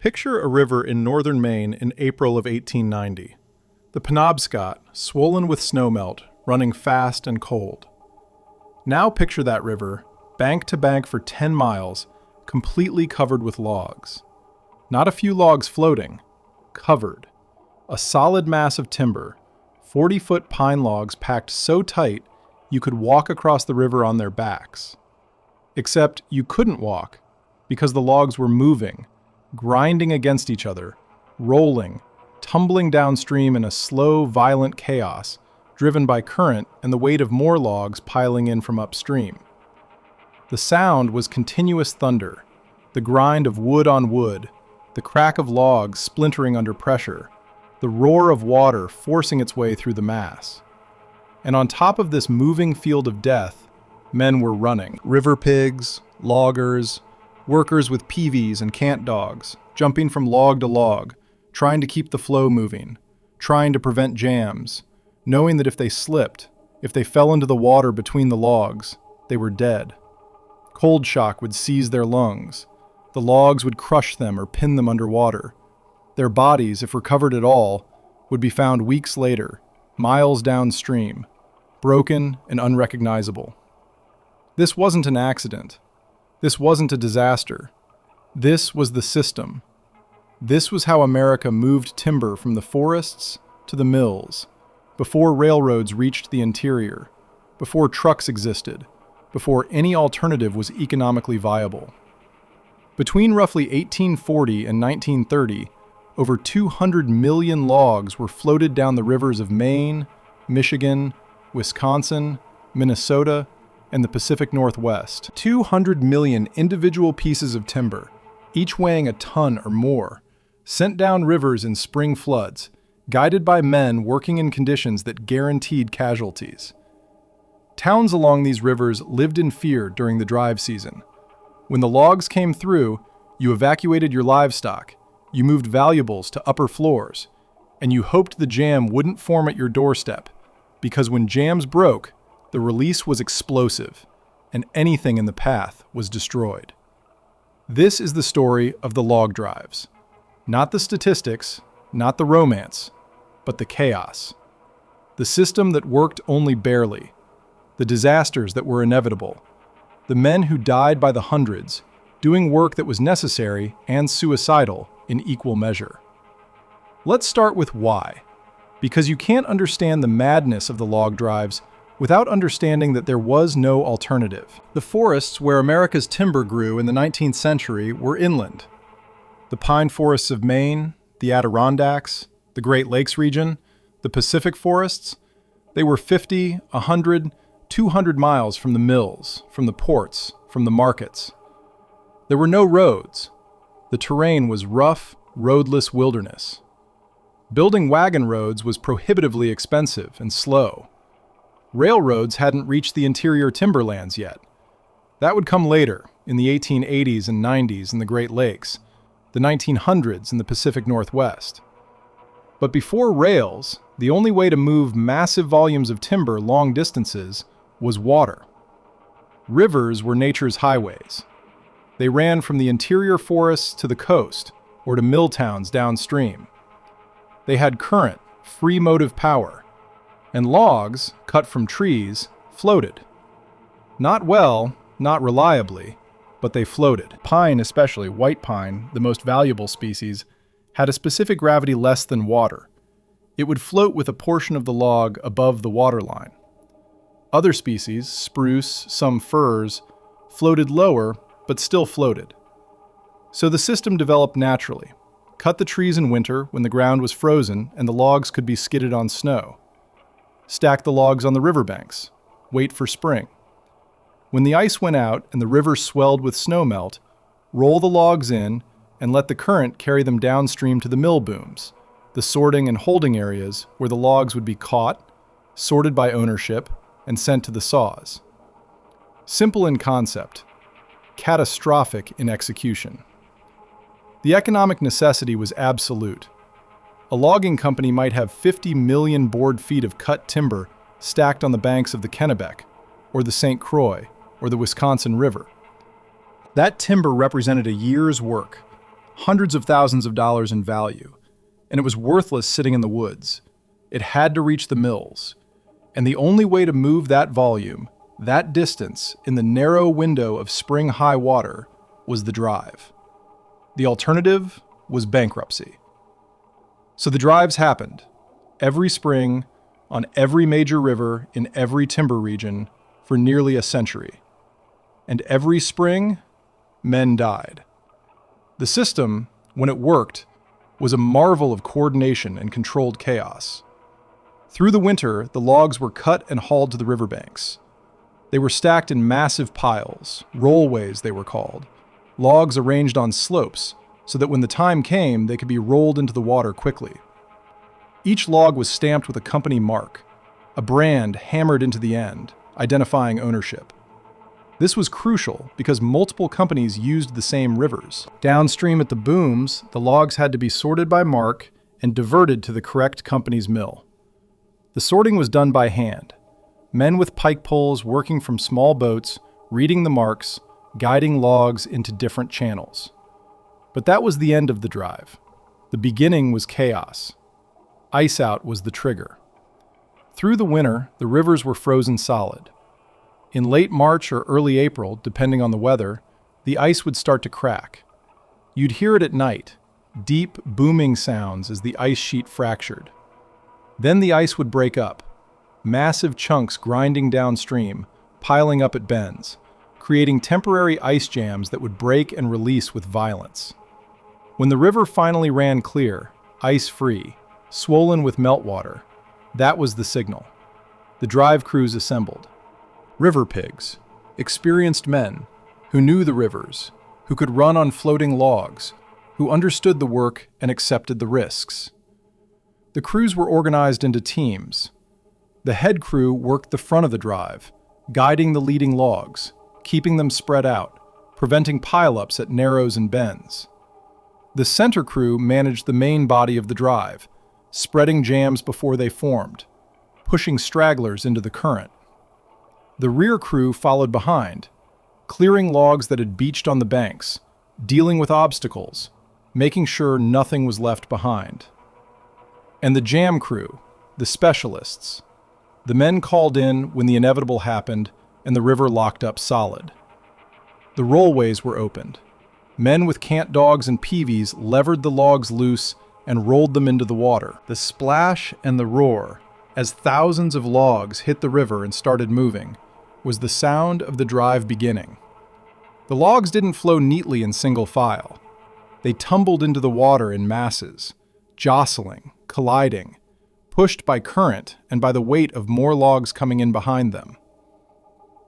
Picture a river in northern Maine in April of 1890. The Penobscot, swollen with snowmelt, running fast and cold. Now picture that river, bank to bank for 10 miles, completely covered with logs. Not a few logs floating, covered. A solid mass of timber, 40-foot pine logs packed so tight you could walk across the river on their backs. Except you couldn't walk, because the logs were moving, grinding against each other, rolling, tumbling downstream in a slow, violent chaos, driven by current and the weight of more logs piling in from upstream. The sound was continuous thunder, the grind of wood on wood, the crack of logs splintering under pressure, the roar of water forcing its way through the mass. And on top of this moving field of death, men were running. River pigs, loggers, workers with peavies and cant dogs, jumping from log to log, trying to keep the flow moving, trying to prevent jams, knowing that if they slipped, if they fell into the water between the logs, they were dead. Cold shock would seize their lungs. The logs would crush them or pin them underwater. Their bodies, if recovered at all, would be found weeks later, miles downstream, broken and unrecognizable. This wasn't an accident. This wasn't a disaster. This was the system. This was how America moved timber from the forests to the mills, before railroads reached the interior, before trucks existed, before any alternative was economically viable. Between roughly 1840 and 1930, over 200 million logs were floated down the rivers of Maine, Michigan, Wisconsin, Minnesota, and the Pacific Northwest. 200 million individual pieces of timber, each weighing a ton or more, sent down rivers in spring floods, guided by men working in conditions that guaranteed casualties. Towns along these rivers lived in fear during the drive season. When the logs came through, you evacuated your livestock, you moved valuables to upper floors, and you hoped the jam wouldn't form at your doorstep, because when jams broke, the release was explosive, and anything in the path was destroyed. This is the story of the log drives. Not the statistics, not the romance, but the chaos. The system that worked only barely. The disasters that were inevitable. The men who died by the hundreds, doing work that was necessary and suicidal in equal measure. Let's start with why. Because you can't understand the madness of the log drives without understanding that there was no alternative. The forests where America's timber grew in the 19th century were inland. The pine forests of Maine, the Adirondacks, the Great Lakes region, the Pacific forests, they were 50, 100, 200 miles from the mills, from the ports, from the markets. There were no roads. The terrain was rough, roadless wilderness. Building wagon roads was prohibitively expensive and slow. Railroads hadn't reached the interior timberlands yet. That would come later, in the 1880s and 90s in the Great Lakes, the 1900s in the Pacific Northwest. But before rails, the only way to move massive volumes of timber long distances was water. Rivers were nature's highways. They ran from the interior forests to the coast, or to mill towns downstream. They had current, free motive power, and logs, cut from trees, floated. Not well, not reliably, but they floated. Pine, especially white pine, the most valuable species, had a specific gravity less than water. It would float with a portion of the log above the waterline. Other species, spruce, some firs, floated lower, but still floated. So the system developed naturally. Cut the trees in winter when the ground was frozen and the logs could be skidded on snow. Stack the logs on the riverbanks. Wait for spring. When the ice went out and the river swelled with snowmelt, roll the logs in and let the current carry them downstream to the mill booms, the sorting and holding areas where the logs would be caught, sorted by ownership, and sent to the saws. Simple in concept, catastrophic in execution. The economic necessity was absolute. A logging company might have 50 million board feet of cut timber stacked on the banks of the Kennebec, or the St. Croix, or the Wisconsin River. That timber represented a year's work. hundreds of thousands of dollars in value, and it was worthless sitting in the woods. It had to reach the mills, and the only way to move that volume, that distance, in the narrow window of spring high water was the drive. The alternative was bankruptcy. So the drives happened, every spring, on every major river in every timber region for nearly a century. And every spring, men died. The system, when it worked, was a marvel of coordination and controlled chaos. Through the winter, the logs were cut and hauled to the riverbanks. They were stacked in massive piles, rollways they were called, logs arranged on slopes so that when the time came, they could be rolled into the water quickly. Each log was stamped with a company mark, a brand hammered into the end, identifying ownership. This was crucial because multiple companies used the same rivers. Downstream at the booms, the logs had to be sorted by mark and diverted to the correct company's mill. The sorting was done by hand, men with pike poles working from small boats, reading the marks, guiding logs into different channels. But that was the end of the drive. The beginning was chaos. Ice out was the trigger. Through the winter, the rivers were frozen solid. In late March or early April, depending on the weather, the ice would start to crack. You'd hear it at night, deep, booming sounds as the ice sheet fractured. Then the ice would break up, massive chunks grinding downstream, piling up at bends, creating temporary ice jams that would break and release with violence. When the river finally ran clear, ice-free, swollen with meltwater, that was the signal. The drive crews assembled. River pigs, experienced men who knew the rivers, who could run on floating logs, who understood the work and accepted the risks. The crews were organized into teams. The head crew worked the front of the drive, guiding the leading logs, keeping them spread out, preventing pileups at narrows and bends. The center crew managed the main body of the drive, spreading jams before they formed, pushing stragglers into the current. The rear crew followed behind, clearing logs that had beached on the banks, dealing with obstacles, making sure nothing was left behind. And the jam crew, the specialists, the men called in when the inevitable happened and the river locked up solid. The rollways were opened. Men with cant dogs and peavies levered the logs loose and rolled them into the water. The splash and the roar, as thousands of logs hit the river and started moving, was the sound of the drive beginning. The logs didn't flow neatly in single file. They tumbled into the water in masses, jostling, colliding, pushed by current and by the weight of more logs coming in behind them.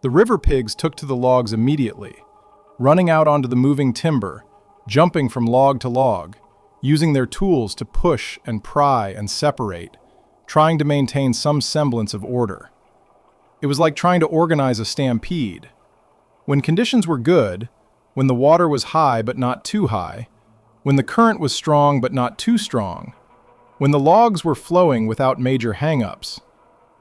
The river pigs took to the logs immediately, running out onto the moving timber, jumping from log to log, using their tools to push and pry and separate, trying to maintain some semblance of order. It was like trying to organize a stampede. When conditions were good, when the water was high but not too high, when the current was strong but not too strong, when the logs were flowing without major hang-ups,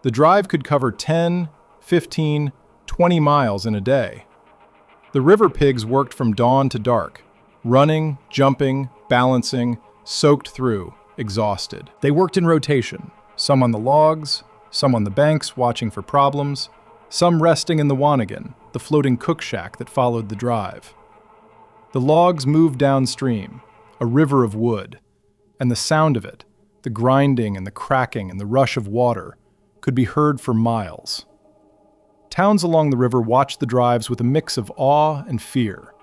the drive could cover 10, 15, 20 miles in a day. The river pigs worked from dawn to dark, running, jumping, balancing, soaked through, exhausted. They worked in rotation, some on the logs, some on the banks watching for problems, some resting in the wanigan, the floating cook shack that followed the drive. The logs moved downstream, a river of wood, and the sound of it, the grinding and the cracking and the rush of water, could be heard for miles. Towns along the river watched the drives with a mix of awe and fear.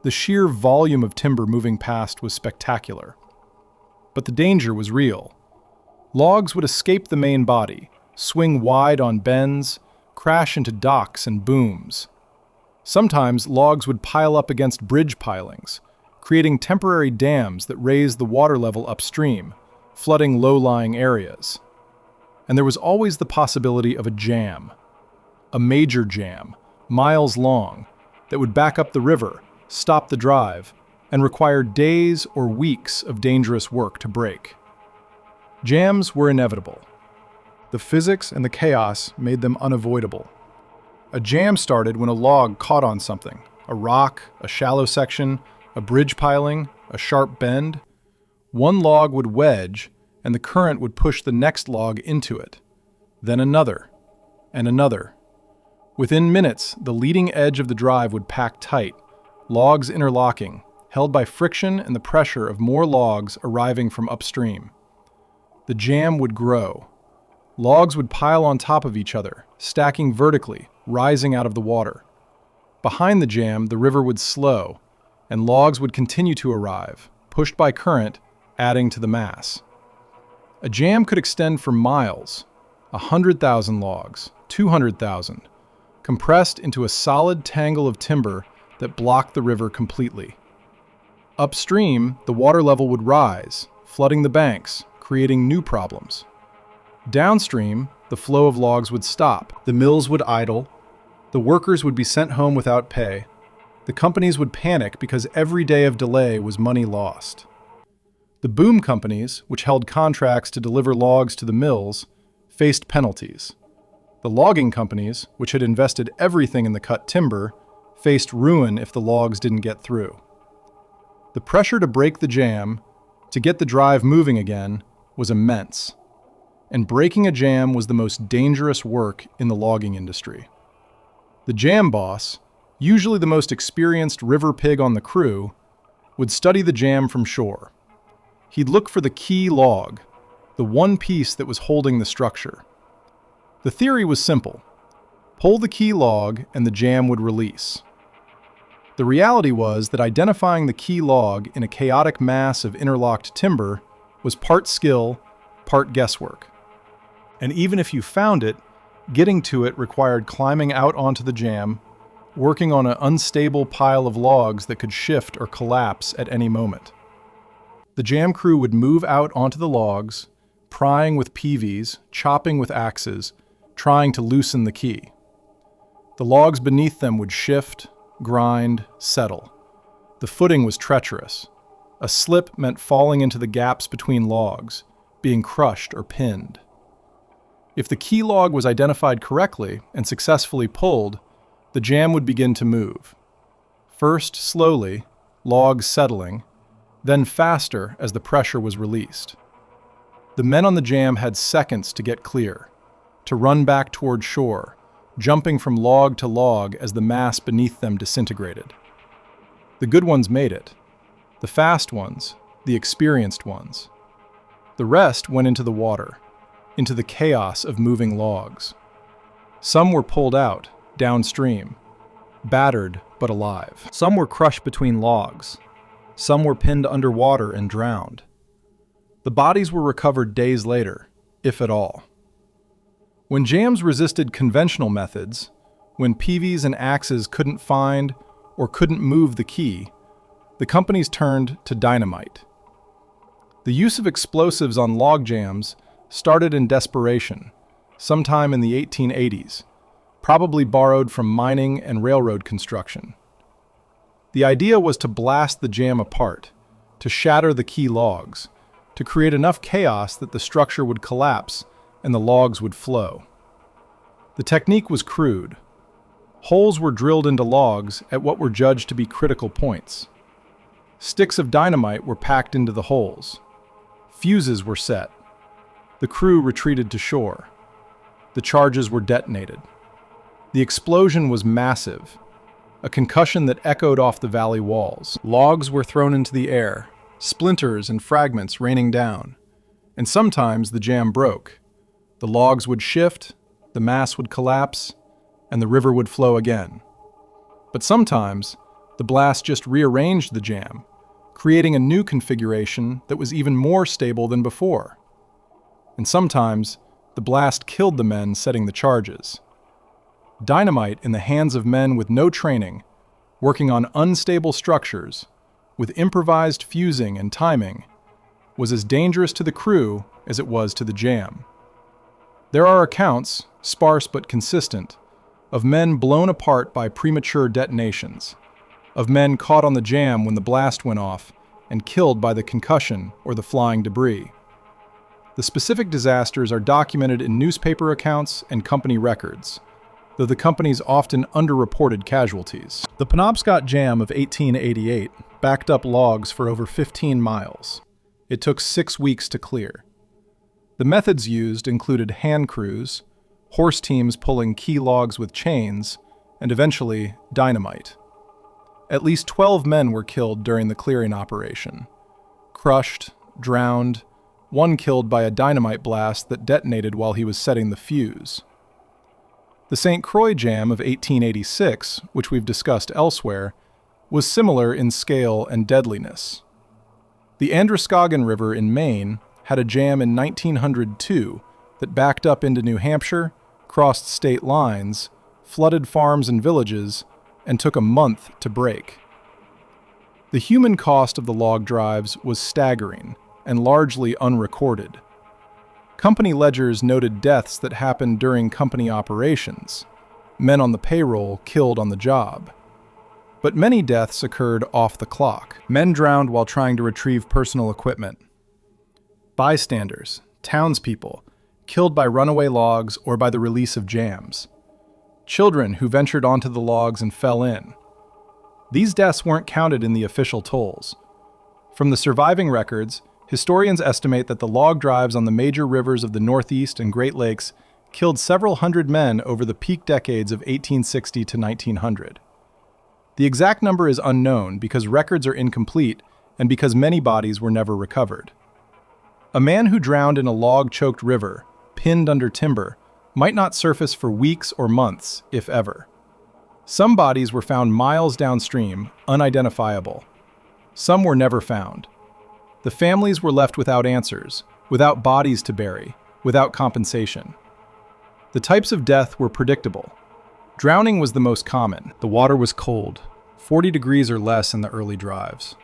The sheer volume of timber moving past was spectacular. But the danger was real. Logs would escape the main body, swing wide on bends, crash into docks and booms. Sometimes logs would pile up against bridge pilings, creating temporary dams that raised the water level upstream, flooding low-lying areas. And there was always the possibility of a jam, a major jam, miles long, that would back up the river, stop the drive, and require days or weeks of dangerous work to break. Jams were inevitable. The physics and the chaos made them unavoidable. A jam started when a log caught on something, a rock, a shallow section, a bridge piling, a sharp bend. One log would wedge, and the current would push the next log into it. Then another, and another. Within minutes, the leading edge of the drive would pack tight, logs interlocking, held by friction and the pressure of more logs arriving from upstream. The jam would grow. Logs would pile on top of each other, stacking vertically, rising out of the water. Behind the jam, the river would slow, and logs would continue to arrive, pushed by current, adding to the mass. A jam could extend for miles, 100,000 logs, 200,000, compressed into a solid tangle of timber that blocked the river completely. Upstream, the water level would rise, flooding the banks, creating new problems. Downstream, the flow of logs would stop, the mills would idle, the workers would be sent home without pay, the companies would panic because every day of delay was money lost. The boom companies, which held contracts to deliver logs to the mills, faced penalties. The logging companies, which had invested everything in the cut timber, faced ruin if the logs didn't get through. The pressure to break the jam, to get the drive moving again, was immense. And breaking a jam was the most dangerous work in the logging industry. The jam boss, usually the most experienced river pig on the crew, would study the jam from shore. He'd look for the key log, the one piece that was holding the structure. The theory was simple. Pull the key log and the jam would release. The reality was that identifying the key log in a chaotic mass of interlocked timber was part skill, part guesswork. And even if you found it, getting to it required climbing out onto the jam, working on an unstable pile of logs that could shift or collapse at any moment. The jam crew would move out onto the logs, prying with peavies, chopping with axes, trying to loosen the key. The logs beneath them would shift, grind, settle. The footing was treacherous. A slip meant falling into the gaps between logs, being crushed or pinned. If the key log was identified correctly and successfully pulled, the jam would begin to move. First slowly, logs settling, then faster as the pressure was released. The men on the jam had seconds to get clear, to run back toward shore, jumping from log to log as the mass beneath them disintegrated. The good ones made it. The fast ones, the experienced ones. The rest went into the water, into the chaos of moving logs. Some were pulled out, downstream, battered but alive. Some were crushed between logs. Some were pinned underwater and drowned. The bodies were recovered days later, if at all. When jams resisted conventional methods, when peavies and axes couldn't find or couldn't move the key, the companies turned to dynamite. The use of explosives on log jams started in desperation, sometime in the 1880s, probably borrowed from mining and railroad construction. The idea was to blast the jam apart, to shatter the key logs, to create enough chaos that the structure would collapse and the logs would flow. The technique was crude. Holes were drilled into logs at what were judged to be critical points. Sticks of dynamite were packed into the holes. Fuses were set. The crew retreated to shore. The charges were detonated. The explosion was massive, a concussion that echoed off the valley walls. Logs were thrown into the air, splinters and fragments raining down, and sometimes the jam broke. The logs would shift, the mass would collapse, and the river would flow again. But sometimes, the blast just rearranged the jam, creating a new configuration that was even more stable than before. And sometimes, the blast killed the men setting the charges. Dynamite in the hands of men with no training, working on unstable structures, with improvised fusing and timing, was as dangerous to the crew as it was to the jam. There are accounts, sparse but consistent, of men blown apart by premature detonations, of men caught on the jam when the blast went off and killed by the concussion or the flying debris. The specific disasters are documented in newspaper accounts and company records. though the company's often underreported casualties. The Penobscot Jam of 1888 backed up logs for over 15 miles. It took 6 weeks to clear. The methods used included hand crews, horse teams pulling key logs with chains, and eventually dynamite. At least 12 men were killed during the clearing operation. Crushed, drowned, one killed by a dynamite blast that detonated while he was setting the fuse. The St. Croix Jam of 1886, which we've discussed elsewhere, was similar in scale and deadliness. The Androscoggin River in Maine had a jam in 1902 that backed up into New Hampshire, crossed state lines, flooded farms and villages, and took a month to break. The human cost of the log drives was staggering and largely unrecorded. Company ledgers noted deaths that happened during company operations, men on the payroll killed on the job. But many deaths occurred off the clock. Men drowned while trying to retrieve personal equipment. Bystanders, townspeople, killed by runaway logs or by the release of jams. Children who ventured onto the logs and fell in. These deaths weren't counted in the official tolls. From the surviving records, historians estimate that the log drives on the major rivers of the Northeast and Great Lakes killed several hundred men over the peak decades of 1860 to 1900. The exact number is unknown because records are incomplete and because many bodies were never recovered. A man who drowned in a log-choked river, pinned under timber, might not surface for weeks or months, if ever. Some bodies were found miles downstream, unidentifiable. Some were never found. The families were left without answers, without bodies to bury, without compensation. The types of death were predictable. Drowning was the most common. The water was cold, 40 degrees or less in the early drives.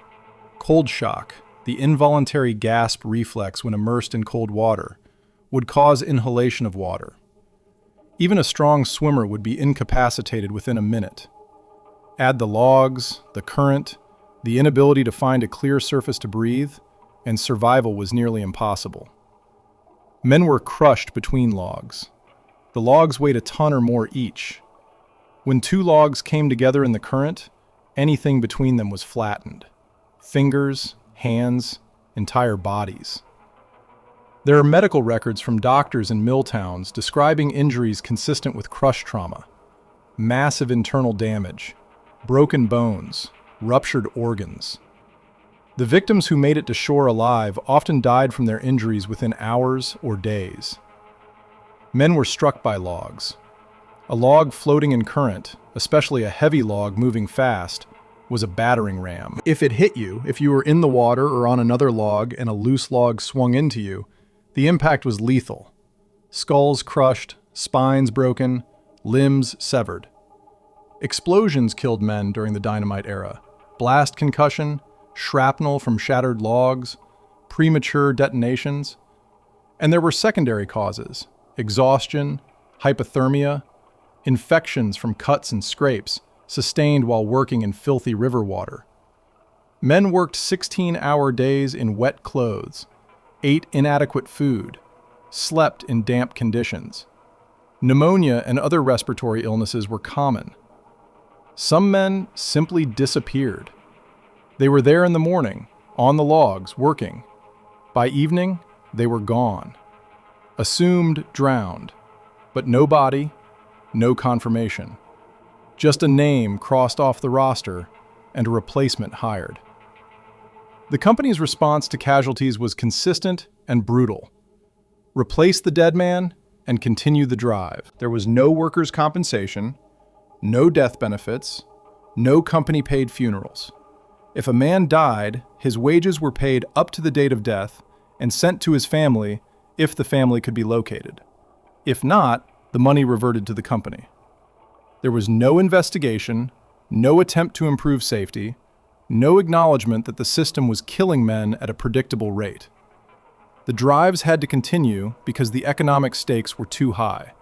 Cold shock, the involuntary gasp reflex when immersed in cold water, would cause inhalation of water. Even a strong swimmer would be incapacitated within a minute. Add the logs, the current, the inability to find a clear surface to breathe, and survival was nearly impossible. Men were crushed between logs. The logs weighed a ton or more each. When 2 logs came together in the current, anything between them was flattened. Fingers, hands, entire bodies. There are medical records from doctors in mill towns describing injuries consistent with crush trauma, massive internal damage, broken bones, ruptured organs. The victims who made it to shore alive often died from their injuries within hours or days. Men were struck by logs. A log floating in current, especially a heavy log moving fast, was a battering ram. If it hit you, if you were in the water or on another log and a loose log swung into you, the impact was lethal. Skulls crushed, spines broken, limbs severed. Explosions killed men during the dynamite era. Blast concussion, shrapnel from shattered logs, premature detonations. And there were secondary causes: exhaustion, hypothermia, infections from cuts and scrapes sustained while working in filthy river water. Men worked 16-hour days in wet clothes, ate inadequate food, slept in damp conditions. Pneumonia and other respiratory illnesses were common. Some men simply disappeared. They were there in the morning, on the logs, working. By evening, they were gone. Assumed drowned, but no body, no confirmation. Just a name crossed off the roster and a replacement hired. The company's response to casualties was consistent and brutal. Replace the dead man and continue the drive. There was no workers' compensation, no death benefits, no company-paid funerals. If a man died, his wages were paid up to the date of death and sent to his family if the family could be located. If not, the money reverted to the company. There was no investigation, no attempt to improve safety, no acknowledgement that the system was killing men at a predictable rate. The drives had to continue because the economic stakes were too high.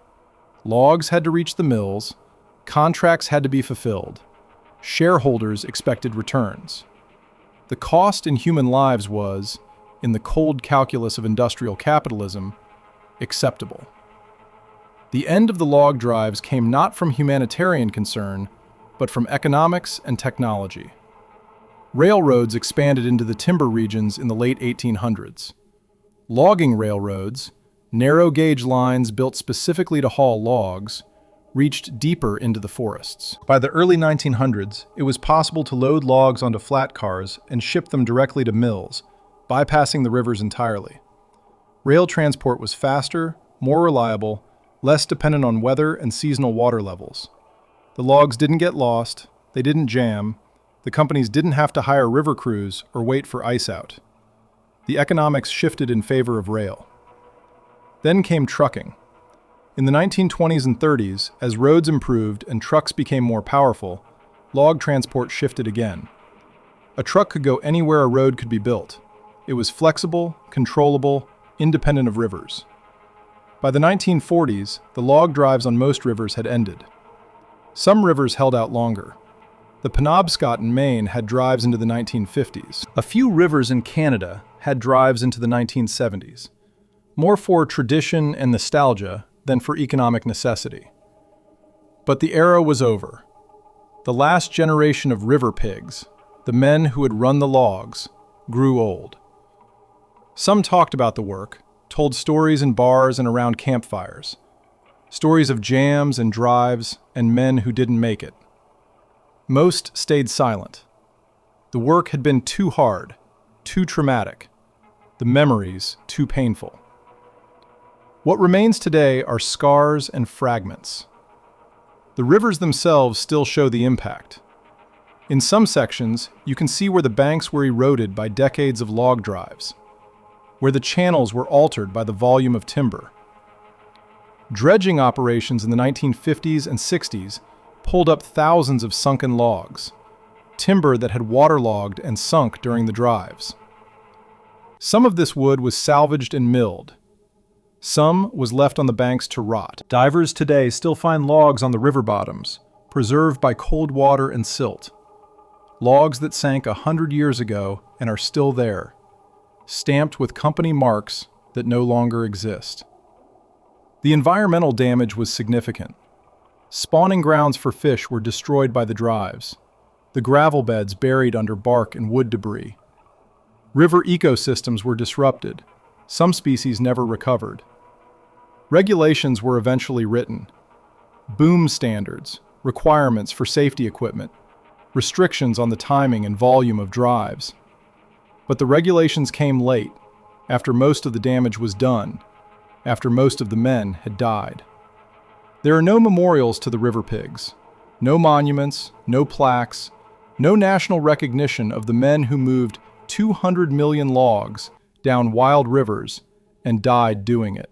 Logs had to reach the mills, contracts had to be fulfilled, shareholders expected returns. The cost in human lives was, in the cold calculus of industrial capitalism, acceptable. The end of the log drives came not from humanitarian concern, but from economics and technology. Railroads expanded into the timber regions in the late 1800s. Logging railroads, narrow gauge lines built specifically to haul logs, reached deeper into the forests. By the early 1900s, it was possible to load logs onto flat cars and ship them directly to mills, bypassing the rivers entirely. Rail transport was faster, more reliable, less dependent on weather and seasonal water levels. The logs didn't get lost, they didn't jam, the companies didn't have to hire river crews or wait for ice out. The economics shifted in favor of rail. Then came trucking. In the 1920s and 30s, as roads improved and trucks became more powerful, log transport shifted again. A truck could go anywhere a road could be built. It was flexible, controllable, independent of rivers. By the 1940s, the log drives on most rivers had ended. Some rivers held out longer. The Penobscot in Maine had drives into the 1950s. A few rivers in Canada had drives into the 1970s, more for tradition and nostalgia than for economic necessity. But the era was over. The last generation of river pigs, the men who had run the logs, grew old. Some talked about the work, told stories in bars and around campfires, stories of jams and drives and men who didn't make it. Most stayed silent. The work had been too hard, too traumatic, the memories too painful. What remains today are scars and fragments. The rivers themselves still show the impact. In some sections, you can see where the banks were eroded by decades of log drives, where the channels were altered by the volume of timber. Dredging operations in the 1950s and 60s pulled up thousands of sunken logs, timber that had waterlogged and sunk during the drives. Some of this wood was salvaged and milled. Some was left on the banks to rot. Divers today still find logs on the river bottoms, preserved by cold water and silt. Logs that sank 100 years ago and are still there, stamped with company marks that no longer exist. The environmental damage was significant. Spawning grounds for fish were destroyed by the drives, the gravel beds buried under bark and wood debris. River ecosystems were disrupted. Some species never recovered. Regulations were eventually written. Boom standards, requirements for safety equipment, restrictions on the timing and volume of drives. But the regulations came late, after most of the damage was done, after most of the men had died. There are no memorials to the river pigs, no monuments, no plaques, no national recognition of the men who moved 200 million logs down wild rivers and died doing it.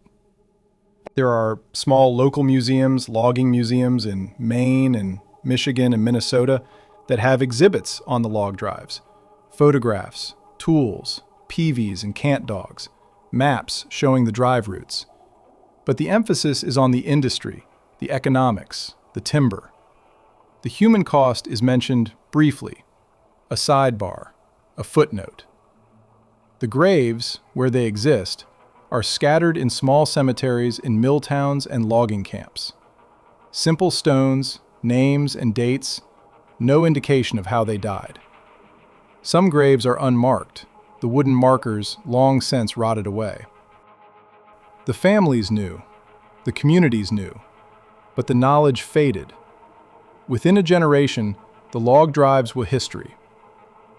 There are small local museums, logging museums in Maine and Michigan and Minnesota that have exhibits on the log drives, photographs, tools, peaveys and cant dogs, maps showing the drive routes. But the emphasis is on the industry, the economics, the timber. The human cost is mentioned briefly, a sidebar, a footnote. The graves, where they exist, are scattered in small cemeteries in mill towns and logging camps. Simple stones, names, and dates, no indication of how they died. Some graves are unmarked, the wooden markers long since rotted away. The families knew, the communities knew, but the knowledge faded. Within a generation, the log drives were history.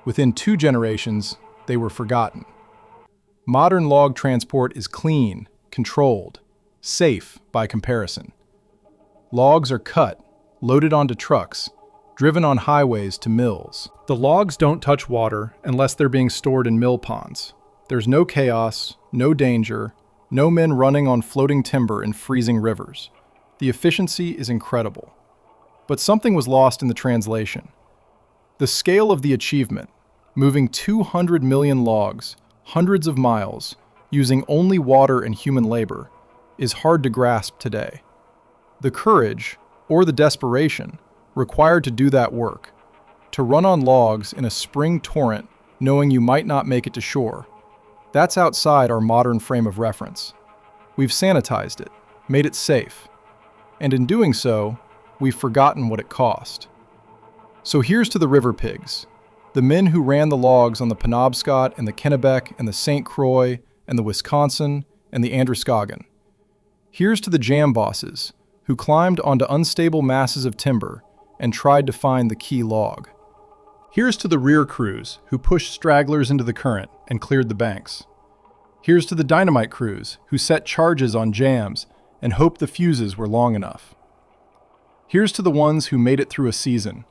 Within 2 generations, they were forgotten. Modern log transport is clean, controlled, safe by comparison. Logs are cut, loaded onto trucks, driven on highways to mills. The logs don't touch water unless they're being stored in mill ponds. There's no chaos, no danger, no men running on floating timber in freezing rivers. The efficiency is incredible. But something was lost in the translation. The scale of the achievement, moving 200 million logs, hundreds of miles, using only water and human labor, is hard to grasp today. The courage, or the desperation, required to do that work, to run on logs in a spring torrent knowing you might not make it to shore, that's outside our modern frame of reference. We've sanitized it, made it safe, And in doing so, we've forgotten what it cost. So here's to the river pigs, the men who ran the logs on the Penobscot and the Kennebec and the St. Croix and the Wisconsin and the Androscoggin. Here's to the jam bosses who climbed onto unstable masses of timber and tried to find the key log. Here's to the rear crews who pushed stragglers into the current and cleared the banks. Here's to the dynamite crews who set charges on jams and hoped the fuses were long enough. Here's to the ones who made it through a season,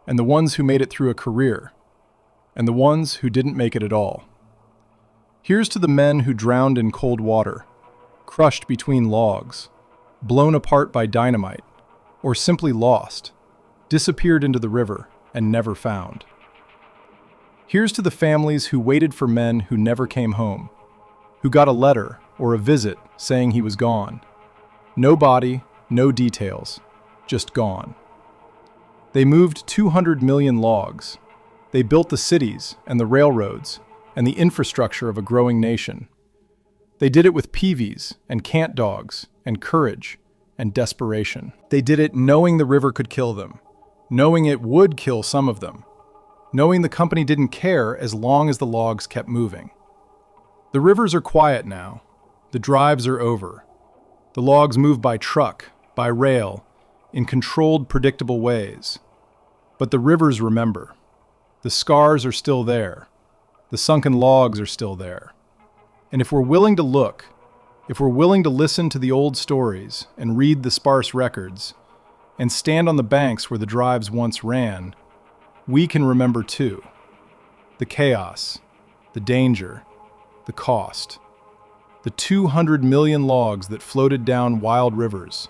and the ones who made it through a career, and the ones who didn't make it at all. Here's to the men who drowned in cold water, crushed between logs, blown apart by dynamite, or simply lost, disappeared into the river and never found. Here's to the families who waited for men who never came home, who got a letter or a visit saying he was gone. No body, no details, just gone. They moved 200 million logs. They built the cities and the railroads and the infrastructure of a growing nation. They did it with peaveys and cant dogs and courage and desperation. They did it knowing the river could kill them, knowing it would kill some of them, knowing the company didn't care as long as the logs kept moving. The rivers are quiet now. The drives are over. The logs move by truck, by rail, in controlled, predictable ways. But the rivers remember. The scars are still there. The sunken logs are still there. And if we're willing to look, if we're willing to listen to the old stories and read the sparse records, and stand on the banks where the drives once ran, we can remember too. The chaos, the danger, the cost. The 200 million logs that floated down wild rivers,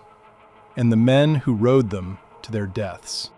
and the men who rode them to their deaths.